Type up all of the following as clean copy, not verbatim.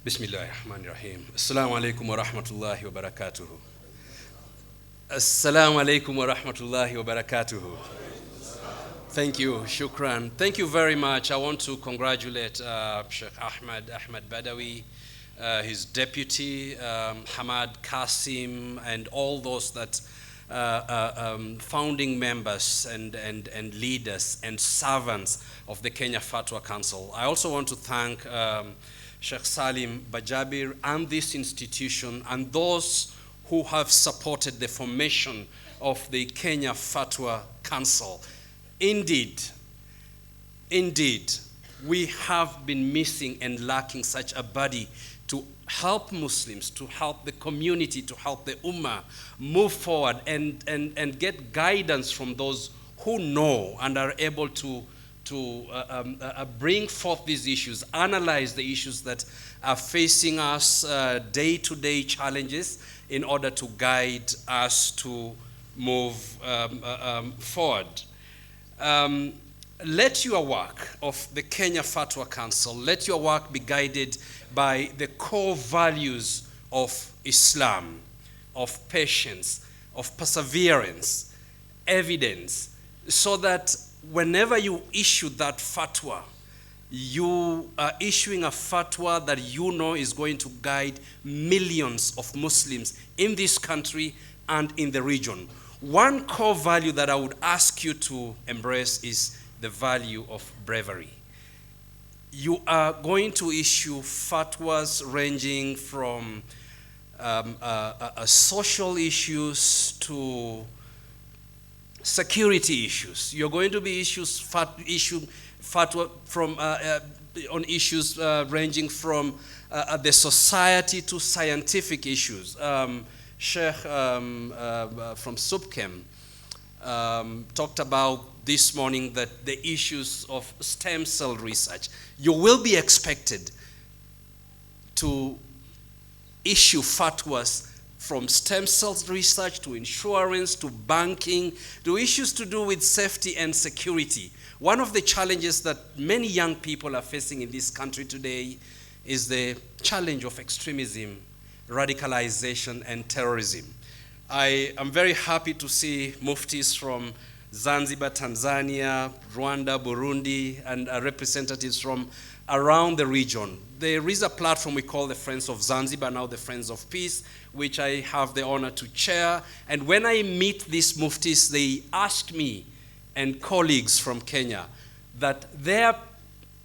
Bismillahirrahmanirrahim. Assalamu alaikum wa rahmatullahi wa barakatuhu. Assalamu alaikum wa rahmatullahi wa barakatuhu. Thank you, shukran. Thank you very much. I want to congratulate Sheikh Ahmad Badawi, his deputy, Hamad Qasim, and all those that founding members and leaders and servants of the Kenya Fatwa Council. I also want to thank Sheikh Salim Bajabir and this institution and those who have supported the formation of the Kenya Fatwa Council. Indeed, we have been missing and lacking such a body to help Muslims, to help the community, to help the Ummah move forward and get guidance from those who know and are able to bring forth these issues, analyze the issues that are facing us, day-to-day challenges, in order to guide us to move forward. Let your work of the Kenya Fatwa Council, let your work be guided by the core values of Islam, of patience, of perseverance, evidence, so that whenever you issue that fatwa, you are issuing a fatwa that you know is going to guide millions of Muslims in this country and in the region. One core value that I would ask you to embrace is the value of bravery. You are going to issue fatwas ranging from social issues to security issues. You're going to be fatwa from on issues ranging from the society to scientific issues. Sheikh from Subkem talked about this morning that the issues of stem cell research. You will be expected to issue fatwas from stem cell research to insurance to banking to issues to do with safety and security. One of the challenges that many young people are facing in this country today is the challenge of extremism, radicalization, and terrorism. I am very happy to see muftis from Zanzibar, Tanzania, Rwanda, Burundi, and representatives from around the region. There is a platform we call the Friends of Zanzibar, now the Friends of Peace, which I have the honor to chair. And when I meet these muftis, they ask me and colleagues from Kenya that their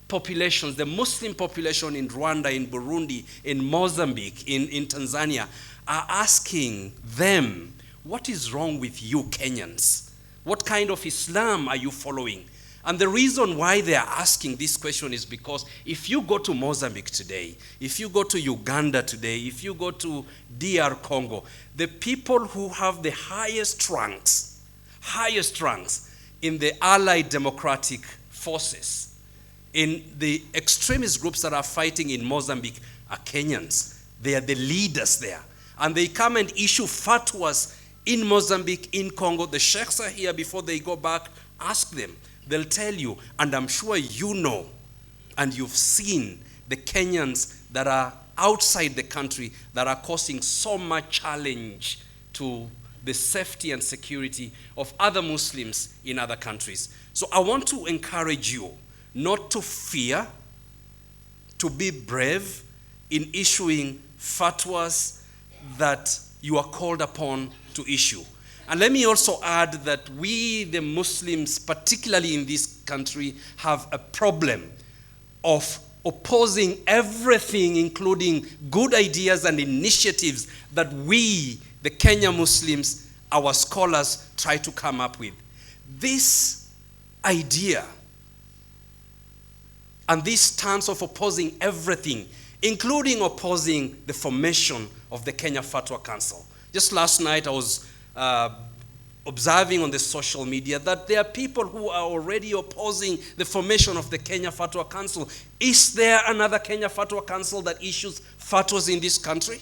populations, the Muslim population in Rwanda, in Burundi, in Mozambique, in Tanzania, are asking them, what is wrong with you Kenyans? What kind of Islam are you following? And the reason why they are asking this question is because if you go to Mozambique today, if you go to Uganda today, if you go to DR Congo, the people who have the highest ranks in the Allied Democratic Forces, in the extremist groups that are fighting in Mozambique are Kenyans. They are the leaders there. And they come and issue fatwas in Mozambique, in Congo. The sheikhs are here. Before they go back, ask them. They'll tell you, and I'm sure you know, and you've seen the Kenyans that are outside the country that are causing so much challenge to the safety and security of other Muslims in other countries. So I want to encourage you not to fear, to be brave in issuing fatwas that you are called upon to issue. And let me also add that we, the Muslims, particularly in this country, have a problem of opposing everything, including good ideas and initiatives that we, the Kenya Muslims, our scholars, try to come up with. This idea and this stance of opposing everything, including opposing the formation of the Kenya Fatwa Council. Just last night I was observing on the social media that there are people who are already opposing the formation of the Kenya Fatwa Council. Is there another Kenya Fatwa Council that issues fatwas in this country?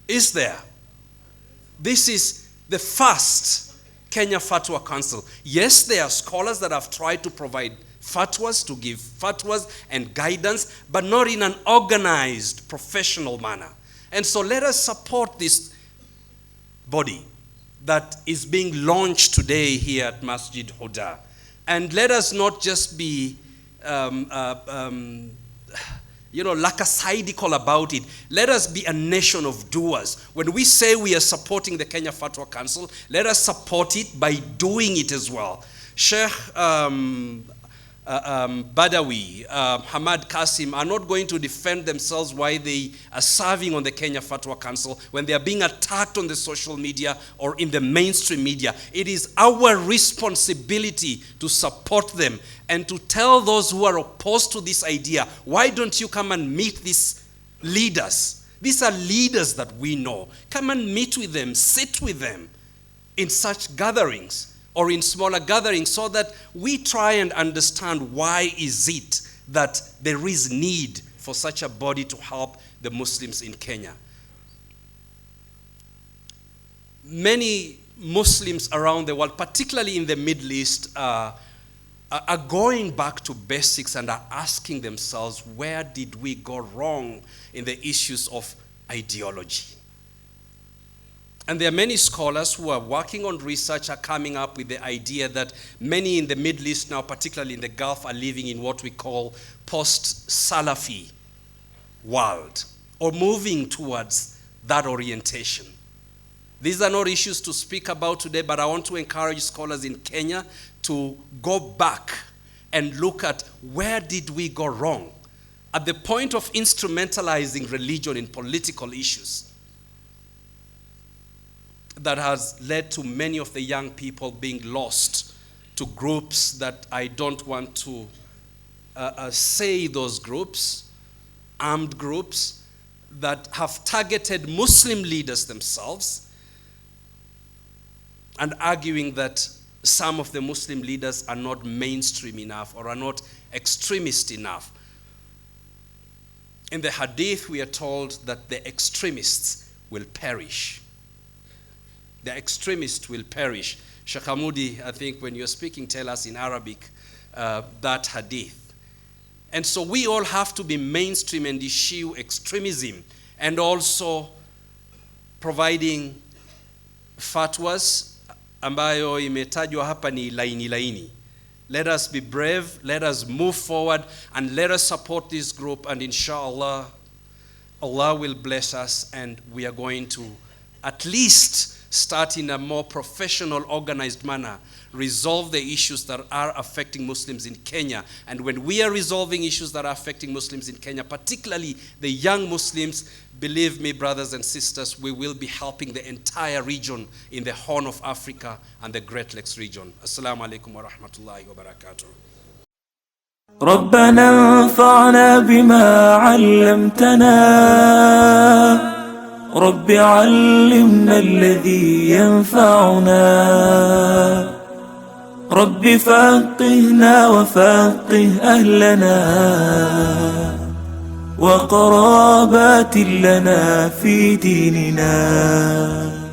Is there? This is the first Kenya Fatwa Council. Yes, there are scholars that have tried to provide fatwas, to give fatwas and guidance, but not in an organized, professional manner. And so let us support this body that is being launched today here at Masjid Huda. And let us not just be lackadaisical about it. Let us be a nation of doers. When we say we are supporting the Kenya Fatwa Council, let us support it by doing it as well. Sheikh Badawi, Hamad Kasim are not going to defend themselves why they are serving on the Kenya Fatwa Council when they are being attacked on the social media or in the mainstream media. It is our responsibility to support them and to tell those who are opposed to this idea, why don't you come and meet these leaders? These are leaders that we know. Come and meet with them, sit with them in such gatherings or in smaller gatherings so that we try and understand why is it that there is need for such a body to help the Muslims in Kenya. Many Muslims around the world, particularly in the Middle East, are going back to basics and are asking themselves, where did we go wrong in the issues of ideology? And there are many scholars who are working on research are coming up with the idea that many in the Middle East now, particularly in the Gulf, are living in what we call post-Salafi world, or moving towards that orientation. These are not issues to speak about today, but I want to encourage scholars in Kenya to go back and look at where did we go wrong at the point of instrumentalizing religion in political issues that has led to many of the young people being lost to groups that I don't want to say those groups, armed groups that have targeted Muslim leaders themselves and arguing that some of the Muslim leaders are not mainstream enough or are not extremist enough. In the hadith, we are told that the extremists will perish. The extremists will perish. Sheikh Hamudi, I think when you're speaking, tell us in Arabic that hadith. And so we all have to be mainstream and issue extremism and also providing fatwas ambayo imetajwa hapa ni laini. Let us be brave, let us move forward, and let us support this group, and inshallah, Allah will bless us, and we are going to at least start in a more professional, organized manner, resolve the issues that are affecting Muslims in Kenya. And when we are resolving issues that are affecting Muslims in Kenya, particularly the young Muslims, believe me, brothers and sisters, we will be helping the entire region in the Horn of Africa and the Great Lakes region. Assalamu alaikum wa rahmatullahi wa barakatuh. ربنا انفعنا بما علمتنا رب علمنا الذي ينفعنا رب فقهنا وفقه أهلنا وقرابات لنا في ديننا